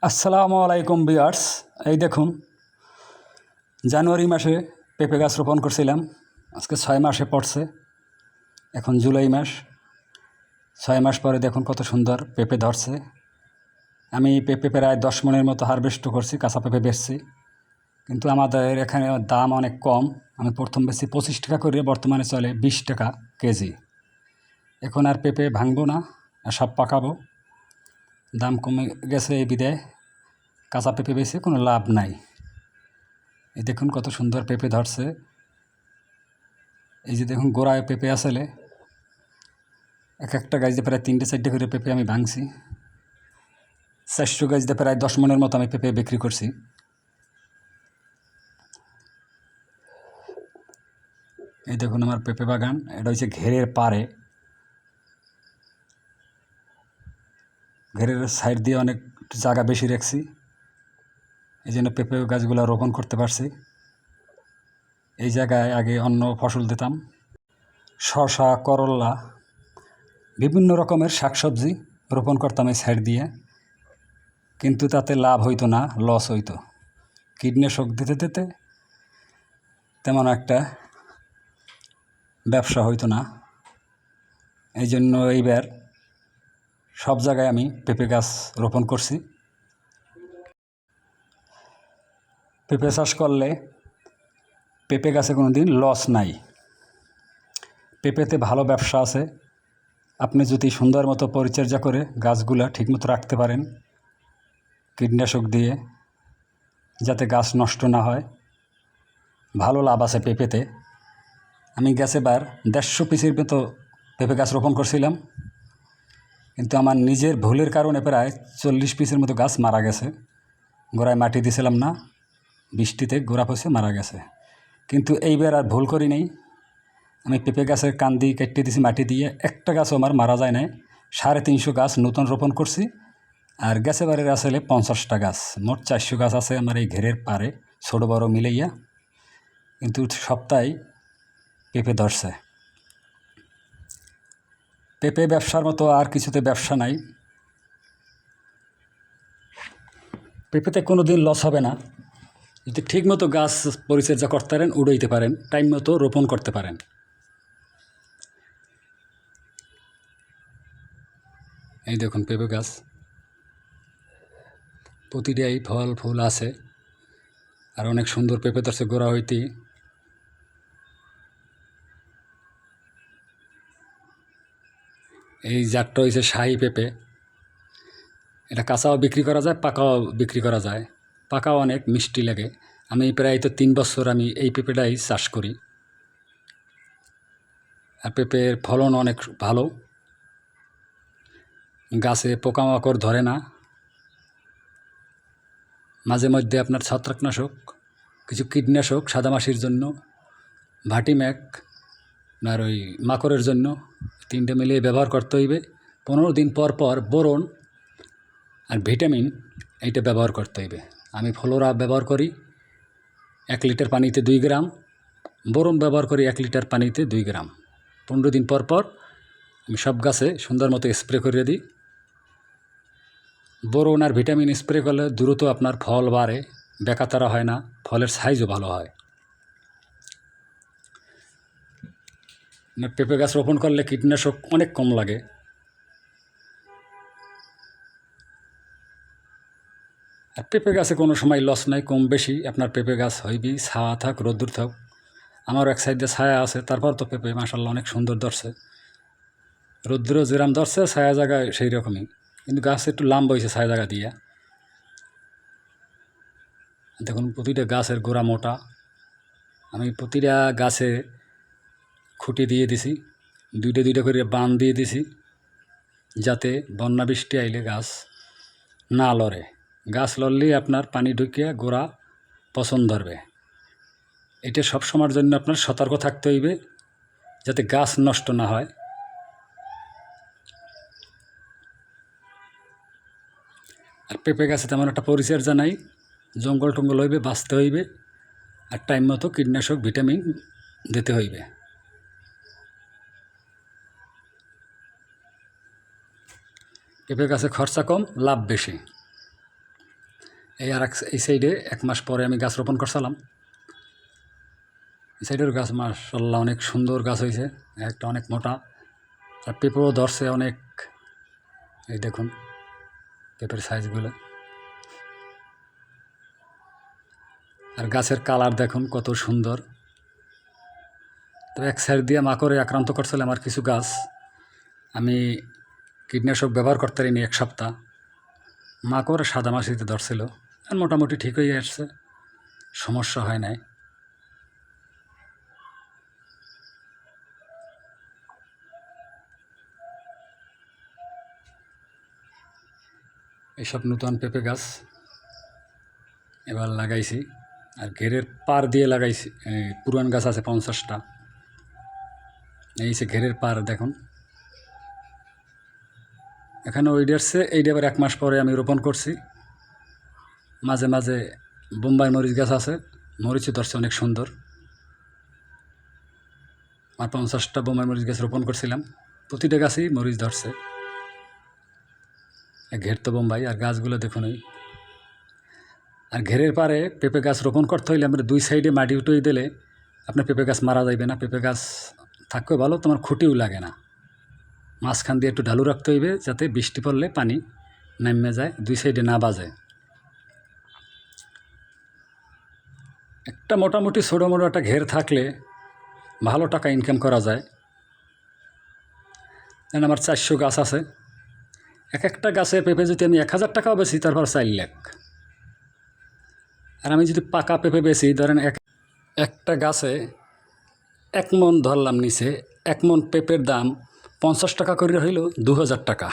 আসসালামু আলাইকুম ভিউয়ার্স। এই দেখুন, জানুয়ারি মাসে পেঁপে গাছ রোপণ করছিলাম। আজকে 6 মাসে পড়ছে। এখন জুলাই মাস। 6 মাস পরে দেখুন কত সুন্দর পেঁপে ধরছে। আমি পেঁপে প্রায় 10 মণের মতো হারভেস্ট করছি, কাঁচা পেঁপে বেচছি। কিন্তু আমাদের এখানে দাম অনেক কম। আমি প্রথম বেচছি 25 টাকা করে, বর্তমানে চলে 20 টাকা কেজি। এখন আর পেঁপে ভাঙবো না, আর সব পাকাবো। দাম কমে গেছে এই বিদায় কাঁচা পেঁপে বেচে কোনো লাভ নাই। এই দেখুন কত সুন্দর পেঁপে ধরছে। এই যে দেখুন গোড়ায় পেঁপে আসলে এক একটা গাছ দিয়ে প্রায় 3-4টে করে পেঁপে আমি ভাঙছি। 400 গাছ দিয়ে প্রায় 10 মণের মতো আমি পেঁপে বিক্রি করছি। এই দেখুন আমার পেঁপে বাগান, এটা হচ্ছে ঘেরের পাড়ে। ঘেরের সাইড দিয়ে অনেক জায়গা বেশি রাখছি, এই জন্য পেঁপে গাছগুলো রোপণ করতে পারছি। এই জায়গায় আগে অন্য ফসল দিতাম, শসা, করলা, বিভিন্ন রকমের শাকসবজি রোপণ করতাম এই সাইড দিয়ে, কিন্তু তাতে লাভ হইতো না, লস হইতো। কীটনাশক দিতে দিতে তেমন একটা ব্যবসা হইতো না। এই জন্য এইবার সব জায়গায় আমি পেঁপে গাছ রোপণ করছি। পেঁপে চাষ করলে পেঁপে গাছে কোনো দিন লস নাই। পেঁপেতে ভালো ব্যবসা আছে। আপনি যদি সুন্দর মতো পরিচর্যা করে গাছগুলা ঠিকমতো রাখতে পারেন, কীটনাশক দিয়ে, যাতে গাছ নষ্ট না হয়, ভালো লাভ আছে পেঁপেতে। আমি গেছেবার 150 পিসের মতো পেঁপে গাছ রোপণ করছিলাম, কিন্তু আমার নিজের ভুলের কারণে প্রায় 40 পিসের মতো গাছ মারা গেছে। গোড়ায় মাটি দিয়েছিলাম না, বৃষ্টিতে গোড়া পচে মারা গেছে। কিন্তু এইবার আর ভুল করি নেই। আমি পেঁপে গাছের কান্দি কেটে দিয়েছি মাটি দিয়ে, একটা গাছও আমার মারা যায় নাই। 350 গাছ নতুন রোপণ করছি। আর গেছেবারের আসলে 50টা গাছ, মোট 400 গাছ আছে আমার এই ঘেরের পাড়ে, ছোটো বড়ো মিলাইয়া। কিন্তু সপ্তাহে পেঁপে ধরছে। পেঁপে ব্যবসার মতো আর কিছুতে ব্যবসা নাই। পেঁপেতে কোনো দিন লস হবে না যদি ঠিকমতো গাছ পরিচর্যা করতে পারেন, উড়াইতে পারেন, টাইম মতো রোপণ করতে পারেন। এই দেখুন পেঁপে গাছ, প্রতিটাই ফল ফুল আছে, আর অনেক সুন্দর পেঁপে ধরছে গোড়া হইতেই। এই জাতটা হয়েছে শাহী পেঁপে। এটা কাঁচাও বিক্রি করা যায়, পাকাও বিক্রি করা যায়। পাকাও অনেক মিষ্টি লাগে। আমি প্রায় তো 3 বছর আমি এই পেঁপেটাই চাষ করি। আর পেঁপের ফলন অনেক ভালো, গাছে পোকামাকড় ধরে না। মাঝে মধ্যে আপনার ছত্রাকনাশক, কিছু কীটনাশক সাদামাছির জন্য, ভাটিম্যাক, আর ওই মাকড়ের জন্য, 3টে মিলিয়ে ব্যবহার করতে হইবে। 15 দিন পর পর বোরন আর ভিটামিন এইটা ব্যবহার করতে হইবে। আমি ফ্লোরা ব্যবহার করি 1 লিটার পানিতে 2 গ্রাম, বোরন ব্যবহার করি 1 লিটার পানিতে 2 গ্রাম। 15 দিন পর পর আমি সব গাছে সুন্দর মতো স্প্রে করে দিই। বোরন আর ভিটামিন স্প্রে করলে দ্রুত আপনার ফল বাড়ে, বেকাতারা হয় না, ফলের সাইজও ভালো হয়। পেঁপে গাছ রোপণ করলে কীটনাশক অনেক কম লাগে। আর পেঁপে গাছে কোনো সময় লস নাই, কম বেশি আপনার পেঁপে গাছ হইবি, ছায়া থাক রোদ্দুর থাক। আমার এক সাইডে ছায়া আছে, তারপর তো পেঁপে মাশাআল্লাহ অনেক সুন্দর ধরছে। রোদ্দুরও যেরাম ধরছে, ছায়া জায়গায় সেই রকমই, কিন্তু গাছ একটু লাম্বা হয়েছে ছায়া জায়গা দিয়ে। দেখুন প্রতিটা গাছের গোড়া মোটা। আমি প্রতিটা গাছে খুঁটি দিয়ে দিছি, 2টা করে বান দিয়ে দিছি, যাতে বন্যা বৃষ্টি আইলে গাছ না লড়ে। গাছ লড়লেই আপনার পানি ঢুকিয়ে গোড়া পচন ধরবে। এটা সবসময়ের জন্য আপনার সতর্ক থাকতে হইবে, যাতে গাছ নষ্ট না হয়। আর পেঁপে গাছে তেমন একটা পরিচর্যা নাই, জঙ্গল টঙ্গল হইবে, বাঁচতে হইবে, আর টাইম মতো কীটনাশক ভিটামিন দিতে হইবে। পেঁপে গাছে খরচা কম, লাভ বেশি। এই সাইডে 1 মাস পরে আমি গাছ রোপণ করছিলাম। এই সাইডের গাছ মাশাআল্লাহ অনেক সুন্দর গাছ হয়েছে, একটা অনেক মোটা, আর পেঁপেও ধরছে অনেক। এই দেখুন পেঁপের সাইজগুলো, আর গাছের কালার দেখুন কত সুন্দর। তো এক সাইড দিয়ে মাকড়ে আক্রান্ত করছিল আমার কিছু গাছ, আমি কীটনাশক ব্যবহার করতে পারিনি 1 সপ্তাহ। মাকড় সাদামাছিতে ধরছিল, আর মোটামুটি ঠিক হয়ে আসছে, সমস্যা হয় নাই। এইসব নতুন পেঁপে গাছ এবার লাগাইছি, আর ঘেরের পার দিয়ে লাগাইছি। পুরান গাছ আছে 50টা, এই সে ঘেরের পার দেখুন। এখানে ওইডারছে, এইটা আবার 1 মাস পরে আমি রোপণ করছি। মাঝে মাঝে বোম্বাই মরিচ গাছ আছে, মরিচও ধরছে অনেক সুন্দর। আর 50টা বোম্বাই মরিচ গাছ রোপণ করছিলাম, প্রতিটা গাছেই মরিচ ধরছে। ঘের তো বোম্বাই, আর গাছগুলো দেখুন। আর ঘেরের পারে পেঁপে গাছ রোপণ করতে হইলে আমরা 2 সাইডে মাটি উঠিয়ে দিলে আপনার পেঁপে গাছ মারা যাইবে না। পেঁপে গাছ থাকলেও ভালো, তোমার খুঁটিও লাগে না। মাঝখান দিয়ে একটু ঢালু রাখতে হইবে, যাতে বৃষ্টি পড়লে পানি নামে যায়, 2 সাইডে না বাজে। একটা মোটামুটি ছোটো মোটো একটা ঘের থাকলে ভালো টাকা ইনকাম করা যায়। যেন আমার 400 গাছ আছে, একটা গাছে পেঁপে যদি আমি 1000 টাকাও বেশি, তারপর 4 লাখ। আর আমি যদি পাকা পেঁপে বেশি, ধরেন একটা গাছে 1 মন ধরলাম নিচে, 1 মন পেঁপের দাম 50 টাকা করে হইল 2000 টাকা।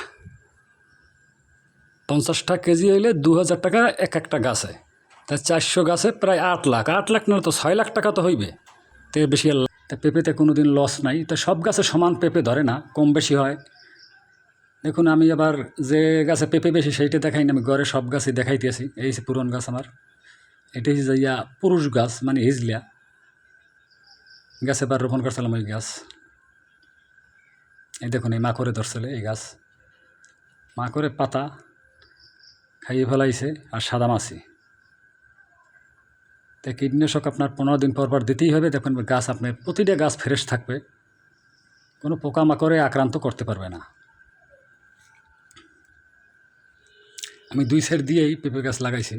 50 কেজি হইলে 2000 টাকা একটা গাছে, তাই 400 গাছে প্রায় 8 লাখ। 8 লাখ না তো 6 লাখ টাকা তো হইবে, তে বেশি। তা পেঁপেতে কোনো দিন লস নাই। তো সব গাছে সমান পেঁপে ধরে না, কম বেশি হয়। দেখুন আমি আবার যে গাছে পেঁপে বেশি সেইটা দেখাই না, আমি ঘরে সব গাছই দেখাইতেছি। এই যে পুরন গাছ আমার, এটাই যাইয়া পুরুষ গাছ, মানে হিজলিয়া গাছে এবার রোপণ করছিলাম ওই গাছ। এই দেখুন এই মাকড়ে ধরছিল এই গাছ, মাকড়ে পাতা খাইয়ে ফেলাইছে, আর সাদা মাছি। তাই কীটনাশক আপনার 15 দিন পর দিতেই হবে। দেখুন গাছ আপনার প্রতিটা গাছ ফ্রেশ থাকবে, কোনো পোকামাকড়ে আক্রান্ত করতে পারবে না। আমি 2 সাইড দিয়েই পেঁপে গাছ লাগাইছি।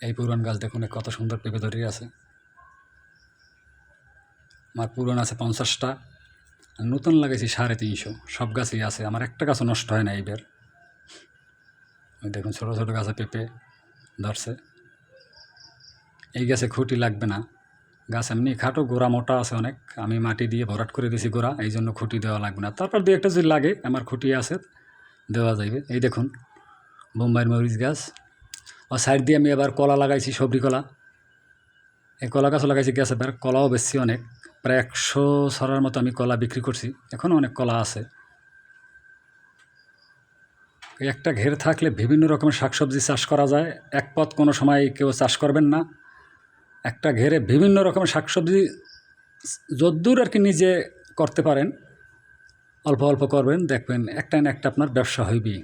এই পুরান গাছ দেখুন কত সুন্দর পেঁপে ধরে আছে। আমার পুরান আছে 50টা, নতুন লাগাইছি 350। সব গাছই আছে, আমার একটা গাছও নষ্ট হয় না এইবার। ওই দেখুন ছোটো ছোটো গাছে পেঁপে ধরছে। এই গাছে খুঁটি লাগবে না, গাছ এমনি খাটো, গোড়া মোটা আছে অনেক। আমি মাটি দিয়ে ভরাট করে দিয়েছি গোড়া, এই জন্য খুঁটি দেওয়া লাগবে না। তারপর 2-1টা যদি লাগে, আমার খুঁটি আছে, দেওয়া যাইবে। এই দেখুন বোম্বাইয়ের মরিচ গাছ। আর সাইড দিয়ে আমি এবার কলা লাগাইছি, সবজি কলা। এই কলা গাছও লাগাইছি, গাছ এবার কলাও বেশি অনেক, প্রায় 100 ছড়ার মতো আমি কলা বিক্রি করছি। এখনও অনেক কলা আছে। একটা ঘের থাকলে বিভিন্ন রকমের শাকসবজি চাষ করা যায়। এক পথ কোনো সময় কেউ চাষ করবেন না। একটা ঘেরে বিভিন্ন রকমের শাকসবজি যদ্দূর আর কি নিজে করতে পারেন, অল্প অল্প করবেন, দেখবেন একটা না একটা আপনার ব্যবসা হইবেই।